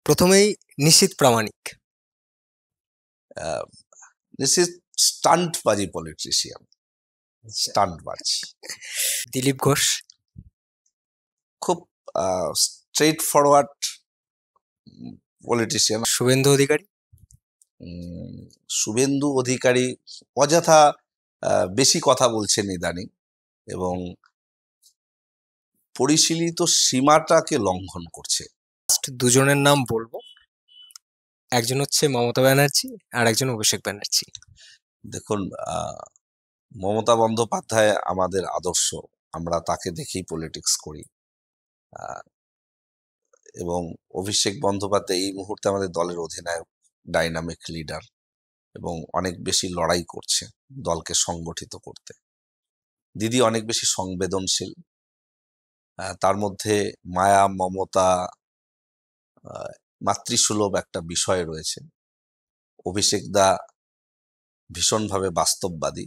প্রথমেই Nisith Pramanik. This is স্টান্টবাজি politician, স্টান্টবাজ। দিলীপ ঘোষ। খুব straightforward politician. Suvendu Adhikari. Suvendu Adhikari অযথা বেশি কথা বলছেন ইদানিং এবং পরিশীলিত সীমাটাকে লঙ্ঘন করছে। দুজনের নাম বলবো, একজন হচ্ছে মমতা ব্যানার্জি আর একজন অভিষেক ব্যানার্জি। দেখুন, মমতা বন্দ্যোপাধ্যায় আমাদের আদর্শ, আমরা তাকে দেখেই পলিটিক্স করি, এবং অভিষেক বন্দ্যোপাধ্যায় এই মুহূর্তে আমাদের দলের অধিনায়ক, ডাইনামিক লিডার এবং অনেক বেশি লড়াই করছে দলকে সংগঠিত করতে। দিদি অনেক বেশি সংবেদনশীল, তার মধ্যে মায়া মমতা মাতৃসুলভ একটা বিষয় রয়েছে। অভিষেক দা ভীষণভাবে বাস্তববাদী,